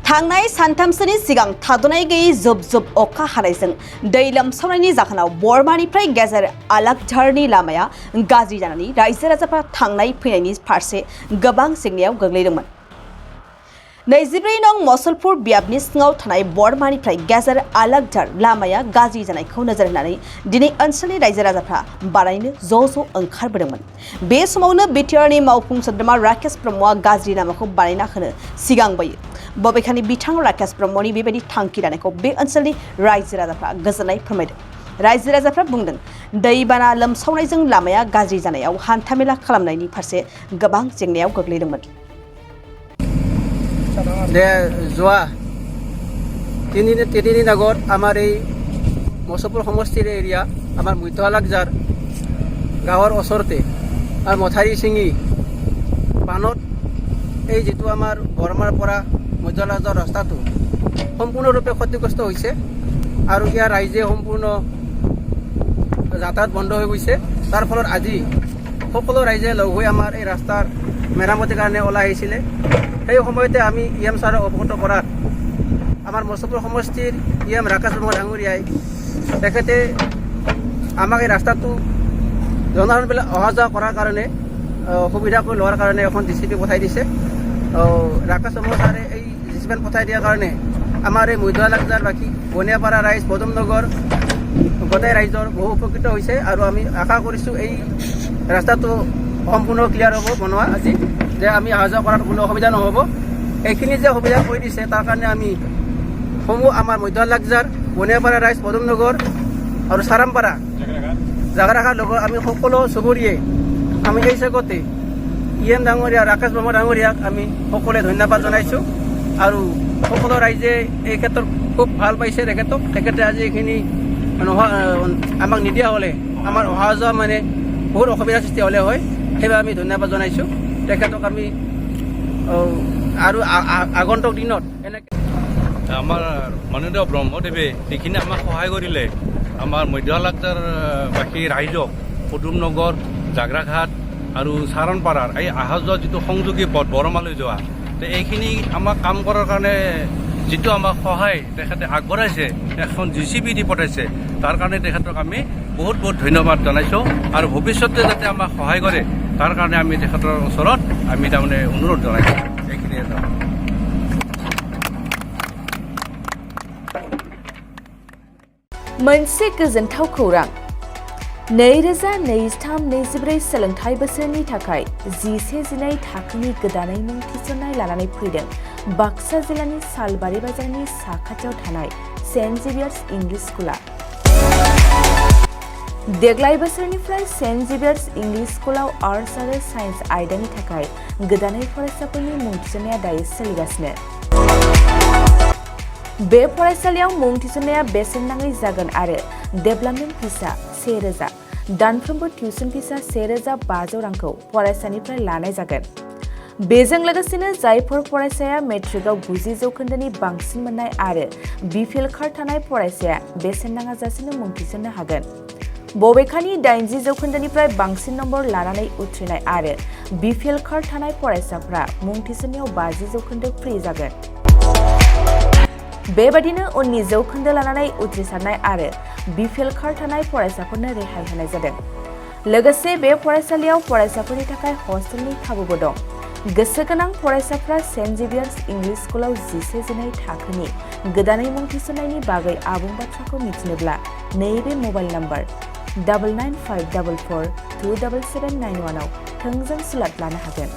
थांनाय सानथामसोनि सिगां थाद'नाय गैयै जुब जुब अखा हानायजों दै लोमसावनायनि जाहोनाव बरमानिफ्राय गेजेर आलाकझारनि लामाया गाज्रि जानानै रायजो राजाफ्रा थांनाय फैनायनि फारसे गोबां जेंनायाव गोग्लैदोंमोन। 24 नं मसलपुर बियाबनि सिङाव थानाय बरमानिफ्राय गेजेर आलाकझार लामाया गाज्रि जानायखौ नोजोर होनानै दिनै ओनसोलनि रायजो राजाफ्रा बानायनो ज' ओंखारबोदोंमोन। बे समावनो बिटिआरनि मावफुं सोद्रोमा राकेश ब्रह्मआ गाज्रि लामाखौ बानायना होनो सिगांबोयो। बबेखानि बिथां राकेश ब्रह्मनि बेबायदि थांखि लानायखौ बे ओनसोलनि रायजो राजाफ्रा गोजोननाय फोरमायदों। रायजो राजाफ्रा बुंदों, दैबाना लोमसावनायजों लामाया गाज्रि जानायाव हान्थामेला खालामनायनि फारसे गोबां जेंनायाव गोग्लैदोंमोन। যোৱা তিনিদিন আগত আমাৰ এই মছলপুৰ সমষ্টিৰ এৰিয়া আমাৰ মধ্য আলাকঝাৰ গাঁৱৰ ওচৰতে আৰু মথাৰি ছিঙি বানত এই যিটো আমাৰ বৰমাৰ পৰা মধ্য আলাকঝাৰ ৰাস্তাটো সম্পূৰ্ণৰূপে ক্ষতিগ্ৰস্ত হৈছে আৰু ইয়াৰ ৰাইজে সম্পূৰ্ণ যাতায়াত বন্ধ হৈ গৈছে। তাৰ ফলত আজি সকলো ৰাইজে লগ হৈ আমাৰ এই ৰাস্তাৰ মেৰামতিৰ কাৰণে ওলাই আহিছিলে। সেই সময়তে আমি ইএম ছাৰক অৱগত কৰাত আমাৰ মছলপুৰ সমষ্টিৰ ইএম ৰাকেশ ব্ৰহ্ম ডাঙৰীয়াই তেখেতে আমাক এই ৰাস্তাটো জনসাধাৰণবিলাক অহা যোৱা কৰাৰ কাৰণে সুবিধা কৰি লোৱাৰ কাৰণে এখন DCP পঠাই দিছে। ৰাকেশ ব্ৰহ্ম ছাৰে এই DCP পঠাই দিয়াৰ কাৰণে আমাৰ এই মধ্য আলাকঝাৰবাসী বনিয়াপাৰা ৰাইজ পদমনগৰ গোটেই ৰাইজৰ বহু উপকৃত হৈছে আৰু আমি আশা কৰিছোঁ এই ৰাস্তাটো সম্পূৰ্ণ ক্লিয়াৰ হ'ব বনোৱা আজি, যে আমি অহা যোৱা কৰাত কোনো অসুবিধা নহ'ব। এইখিনি যে সুবিধা কৰি দিছে তাৰ কাৰণে আমি সমূহ আমাৰ মধ্য আলাকঝাৰ বনিয়াপাৰা ৰাইজ পদমনগৰ আৰু চাৰামপাৰা জাগাৰাঘাট লগত আমি সকলো চুবুৰীয়ে আমি এই চেগতে ইএম ডাঙৰীয়া ৰাকেশ ব্ৰহ্ম ডাঙৰীয়াক আমি সকলোৱে ধন্যবাদ জনাইছোঁ আৰু সকলো ৰাইজে এই ক্ষেত্ৰত খুব ভাল পাইছে তেখেতে আজি এইখিনি আমাক নিদিয়া হ'লে আমাৰ অহা যোৱা মানে বহুত অসুবিধাৰ সৃষ্টি হ'লে হয়, সেইবাবে আমি ধন্যবাদ জনাইছোঁ তেখেতক। আমি আৰু আগন্তুক দিনত এনেকৈ আমাৰ মাননীয় ব্ৰহ্মদেৱে যিখিনি আমাক সহায় কৰিলে আমাৰ মধ্য আলাকঝাৰবাসী ৰাইজক পদুমনগৰ জাগৰাঘাট আৰু চাৰণপাৰাৰ এই অহা যোৱা যিটো সংযোগী পথ বৰমালৈ যোৱা, এইখিনি আমাক কাম কৰাৰ কাৰণে যিটো আমাক সহায় তেখেতে আগবঢ়াইছে, এখন DCP দি পঠাইছে, তাৰ কাৰণে তেখেতক আমি বহুত ধন্যবাদ জনাইছোঁ আৰু ভৱিষ্যতে যাতে আমাক সহায় কৰে তাৰ কাৰণে আমি তেখেতৰ ওচৰত আমি তাৰমানে অনুৰোধ জনাইছোঁ। এইখিনিয়ে मोनसे गोजोनथाव खौरां। 2023-24 सोलोंथाइ बोसोरनि थाखाय 11-12 थाखोनि गोदानै मुं थिसननाय लानानै फैदों बाक्सा जिल्लानि सालबारि बाजारनि साखाथियाव थानाय सेन्ट जेभियार्स इंलिश स्कुला। देग्लाय बोसोरनिफ्राय सेन्ट जेभियार्स इंलिश स्कुलाव आर्ट्स आरो साइन्स आयदानि थाखाय गोदानै फरायसाफोरनि मुं थिसननाया दायो सोलिगासिनो। बे फरायसालियाव मुं थिसननाया बेसेन नाङै जागोन आरो डेभेलपमेन्ट फिसा 1000, दानफ्रोमबो टिउसन फिसा 1500 रांखौ फरायसानिफ्राय लानाय जागोन। बेजों लोगोसेनो जायफोर फरायसाया मेट्रिकआव 90 जौखोन्दोनि बांसिन मोननाय आरो बिपिएल कार्ड थानाय फरायसाया बेसेन नाङाजासेनो मुं थिसननो हागोन। बबेखानि 80 जौखोन्दोनिफ्राय बांसिन नम्बर लानानै उथ्रिनाय आरो बिपिएल कार्ड थानाय फरायसाफ्रा मुं थिसननायाव 50 जौखोन्दो फ्रि जागोन। बेबादिनो उननि जौखोन्दो लानानै उथ्रिसारनाय आरो बिपिएल कार्ड थानाय फरायसाफोरनो रेहाय होनाय जादों। लोगोसे बे फरायसालियाव फरायसाफोरनि थाखाय हस्टेलनि खाबुबो दं। गोसो गोनां फरायसाफ्रा सेन्ट जेभियार्स इंलिश स्कुलाव 11-12 थाखोनि गोदानै मुं थिसननायनि बागै आबुं बाथ्राखौ मिथिनोब्ला नैबे मबाइल नम्बर 9954427791 आव थोंजों सुलाद लानो हागोन।